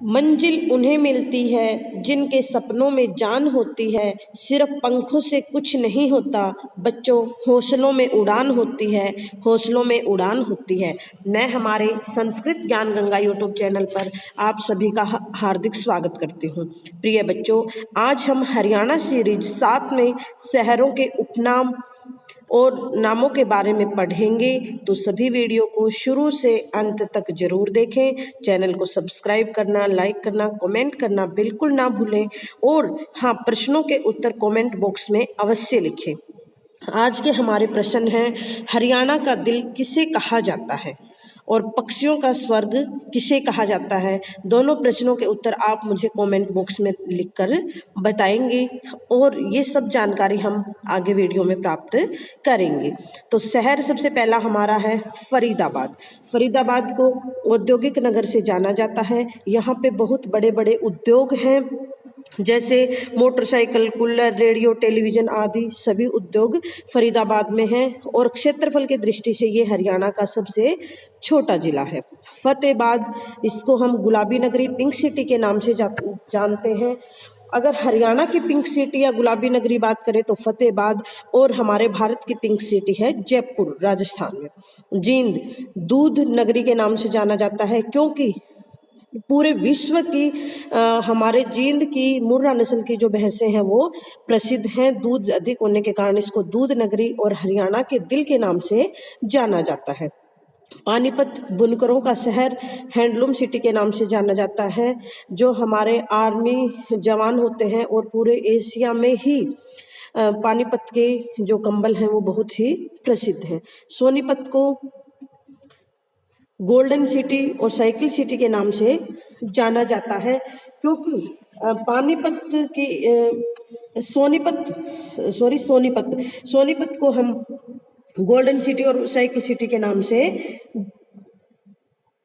मंजिल उन्हें मिलती है जिनके सपनों में जान होती है। सिर्फ पंखों से कुछ नहीं होता बच्चों, हौसलों में उड़ान होती है, हौसलों में उड़ान होती है। मैं हमारे संस्कृत ज्ञान गंगा यूट्यूब चैनल पर आप सभी का हार्दिक स्वागत करती हूँ। प्रिय बच्चों, आज हम हरियाणा सीरीज 7 में शहरों के उपनाम और नामों के बारे में पढ़ेंगे, तो सभी वीडियो को शुरू से अंत तक जरूर देखें। चैनल को सब्सक्राइब करना, लाइक करना, कमेंट करना बिल्कुल ना भूलें और हाँ, प्रश्नों के उत्तर कमेंट बॉक्स में अवश्य लिखें। आज के हमारे प्रश्न हैं, हरियाणा का दिल किसे कहा जाता है और पक्षियों का स्वर्ग किसे कहा जाता है। दोनों प्रश्नों के उत्तर आप मुझे कमेंट बॉक्स में लिखकर बताएंगे और ये सब जानकारी हम आगे वीडियो में प्राप्त करेंगे। तो शहर सबसे पहला हमारा है फरीदाबाद। फरीदाबाद को औद्योगिक नगर से जाना जाता है। यहाँ पे बहुत बड़े बड़े उद्योग हैं, जैसे मोटरसाइकिल, कूलर, रेडियो, टेलीविजन आदि सभी उद्योग फरीदाबाद में हैं और क्षेत्रफल की दृष्टि से ये हरियाणा का सबसे छोटा जिला है। फतेहाबाद, इसको हम गुलाबी नगरी, पिंक सिटी के नाम से जानते हैं। अगर हरियाणा की पिंक सिटी या गुलाबी नगरी बात करें तो फतेहाबाद, और हमारे भारत की पिंक सिटी है जयपुर, राजस्थान में। जींद दूध नगरी के नाम से जाना जाता है, क्योंकि पूरे विश्व की हमारे जींद की मुर्रा नस्ल की जो भैंसें हैं वो प्रसिद्ध हैं। दूध अधिक होने के कारण इसको दूध नगरी और हरियाणा के दिल के नाम से जाना जाता है। पानीपत बुनकरों का शहर, हैंडलूम सिटी के नाम से जाना जाता है। जो हमारे आर्मी जवान होते हैं और पूरे एशिया में ही पानीपत के जो कंबल हैं वो बहुत ही प्रसिद्ध हैं। सोनीपत को गोल्डन सिटी और साइकिल सिटी के नाम से जाना जाता है, क्योंकि पानीपत की सोनीपत को हम गोल्डन सिटी और साइकिल सिटी के नाम से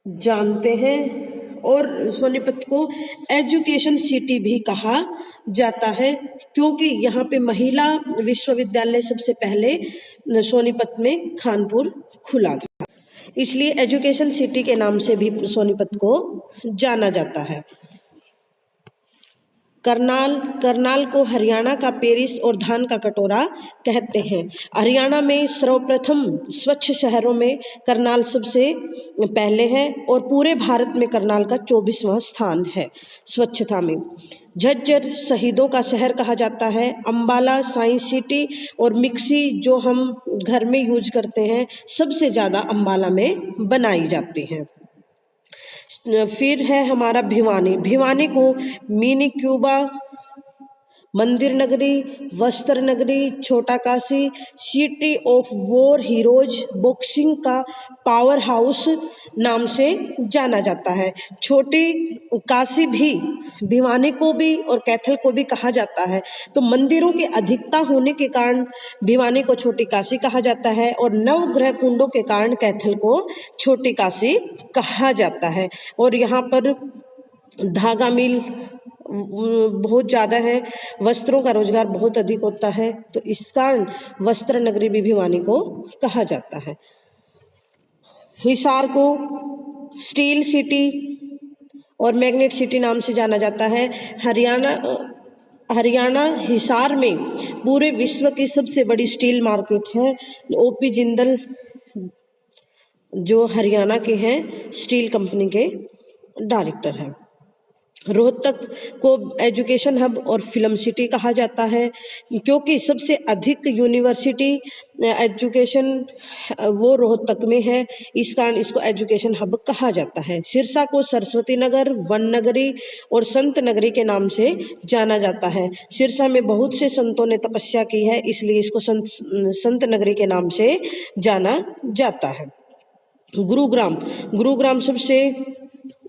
जानते हैं। और सोनीपत को एजुकेशन सिटी भी कहा जाता है, क्योंकि यहाँ पे महिला विश्वविद्यालय सबसे पहले सोनीपत में खानपुर खुला था, इसलिए एजुकेशन सिटी के नाम से भी सोनीपत को जाना जाता है। करनाल को हरियाणा का पेरिस और धान का कटोरा कहते हैं। हरियाणा में सर्वप्रथम स्वच्छ शहरों में करनाल सबसे पहले है और पूरे भारत में करनाल का 24वां स्थान है स्वच्छता में। झज्जर शहीदों का शहर कहा जाता है। अंबाला साइंस सिटी और मिक्सी जो हम घर में यूज करते हैं, सबसे ज़्यादा अंबाला में बनाई जाती हैं। फिर है हमारा भिवानी को मिनी क्यूबा, मंदिर नगरी, वस्त्र नगरी, छोटा Kashi, city of war heroes, boxing का पावर हाउस नाम से जाना जाता है। छोटी काशी भी भिवानी को भी और कैथल को भी कहा जाता है। तो मंदिरों की अधिकता होने के कारण भिवानी को छोटी काशी कहा जाता है और नवग्रह कुंडों के कारण कैथल को छोटी काशी कहा जाता है। और यहाँ पर धागा मिल बहुत ज़्यादा है, वस्त्रों का रोजगार बहुत अधिक होता है, तो इस कारण वस्त्र नगरी भी भिवानी को कहा जाता है। हिसार को स्टील सिटी और मैग्नेट सिटी नाम से जाना जाता है। हरियाणा हिसार में पूरे विश्व की सबसे बड़ी स्टील मार्केट है। ओपी जिंदल जो हरियाणा के हैं स्टील कंपनी के डायरेक्टर हैं। रोहतक को एजुकेशन हब और फिल्म सिटी कहा जाता है, क्योंकि सबसे अधिक यूनिवर्सिटी एजुकेशन वो रोहतक में है, इस कारण इसको एजुकेशन हब कहा जाता है। सिरसा को सरस्वती नगर, वन नगरी और संत नगरी के नाम से जाना जाता है। सिरसा में बहुत से संतों ने तपस्या की है, इसलिए इसको संत नगरी के नाम से जाना जाता है। गुरुग्राम सबसे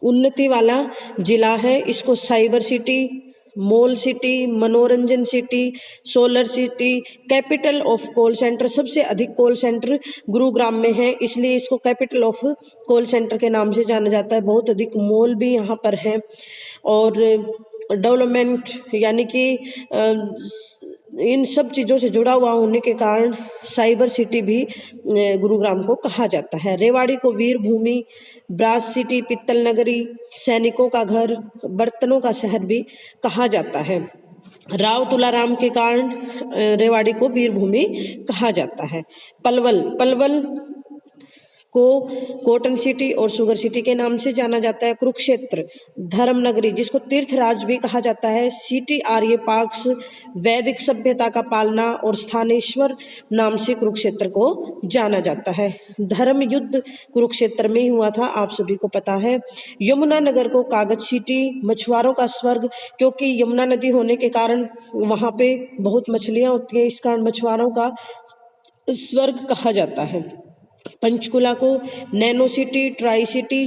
उन्नति वाला जिला है। इसको साइबर सिटी, मॉल सिटी, मनोरंजन city, solar city, capital of call centre, सबसे अधिक कॉल सेंटर गुरुग्राम में है, इसलिए इसको कैपिटल ऑफ कॉल सेंटर के नाम से जाना जाता है। बहुत अधिक मॉल भी यहाँ पर हैं और डेवलपमेंट यानी कि इन सब चीज़ों से जुड़ा हुआ होने के कारण साइबर सिटी भी गुरुग्राम को कहा जाता है। रेवाड़ी को वीर भूमि, ब्रास सिटी, पित्तल नगरी, सैनिकों का घर, बर्तनों का शहर भी कहा जाता है। राव तुलाराम के कारण रेवाड़ी को वीर भूमि कहा जाता है। पलवल, पलवल को कॉटन सिटी और शुगर सिटी के नाम से जाना जाता है। कुरुक्षेत्र, धर्म नगरी जिसको तीर्थराज भी कहा जाता है। सिटी आर्य पाक्स, वैदिक सभ्यता का पालना और स्थानेश्वर नाम से कुरुक्षेत्र को जाना जाता है। धर्म युद्ध कुरुक्षेत्र में ही हुआ था, आप सभी को पता है। यमुना नगर को कागज सिटी, मछुआरों का स्वर्ग, क्योंकि यमुना नदी होने के कारण वहाँ पे बहुत मछलियाँ होती हैं, इस कारण मछुआरों का स्वर्ग कहा जाता है। पंचकुला को nano city, tri city,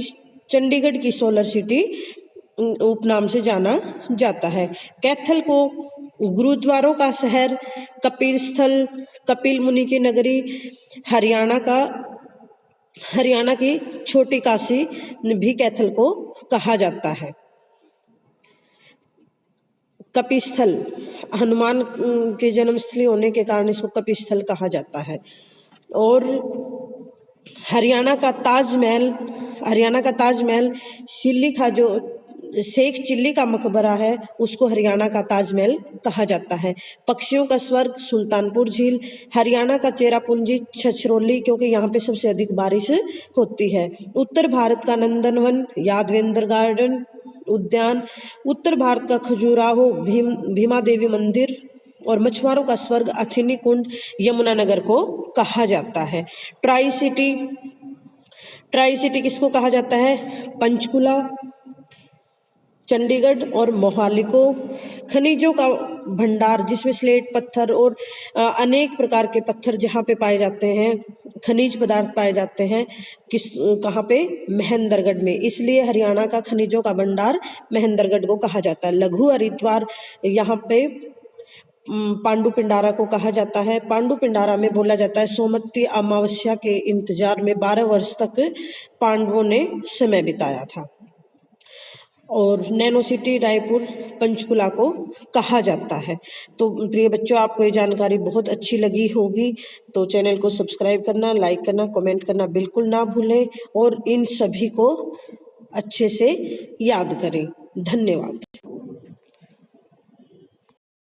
Chandigarh की सोलर सिटी उपनाम से जाना जाता है। कैथल को गुरुद्वारों का शहर, कपिल स्थल, कपिल मुनि की नगरी, हरियाणा की छोटी काशी भी कैथल को कहा जाता है। कपिस्थल, हनुमान के जन्मस्थली होने के कारण इसको कपिस्थल कहा जाता है। और हरियाणा का ताजमहल चिल्ली का जो शेख चिल्ली का मकबरा है उसको हरियाणा का ताजमहल कहा जाता है। पक्षियों का स्वर्ग सुल्तानपुर झील, हरियाणा का चेरापूंजी छछरौली, क्योंकि यहाँ पे सबसे अधिक बारिश होती है। उत्तर भारत का नंदनवन यादवेंद्र गार्डन उद्यान, उत्तर भारत का खजुराहो भीमा देवी मंदिर और मछुआरों का स्वर्ग अथिनी कुंड यमुनानगर को कहा जाता है। ट्राई सिटी किसको कहा जाता है? पंचकुला, चंडीगढ़ और मोहाली को। खनिजों का भंडार जिसमें स्लेट पत्थर और अनेक प्रकार के पत्थर जहाँ पे पाए जाते हैं, खनिज पदार्थ पाए जाते हैं, कहाँ पे? महेंद्रगढ़ में, इसलिए हरियाणा का खनिजों का भंडार महेंद्रगढ़ को कहा जाता है। लघु हरिद्वार यहाँ पे पांडु पिंडारा को कहा जाता है। पांडु पिंडारा में बोला जाता है सोमवती अमावस्या के इंतजार में 12 वर्ष तक पांडवों ने समय बिताया था। और नैनो सिटी रायपुर पंचकुला को कहा जाता है। तो प्रिय बच्चों, आपको ये जानकारी बहुत अच्छी लगी होगी, तो चैनल को सब्सक्राइब करना, लाइक करना, कमेंट करना बिल्कुल ना भूलें और इन सभी को अच्छे से याद करें। धन्यवाद।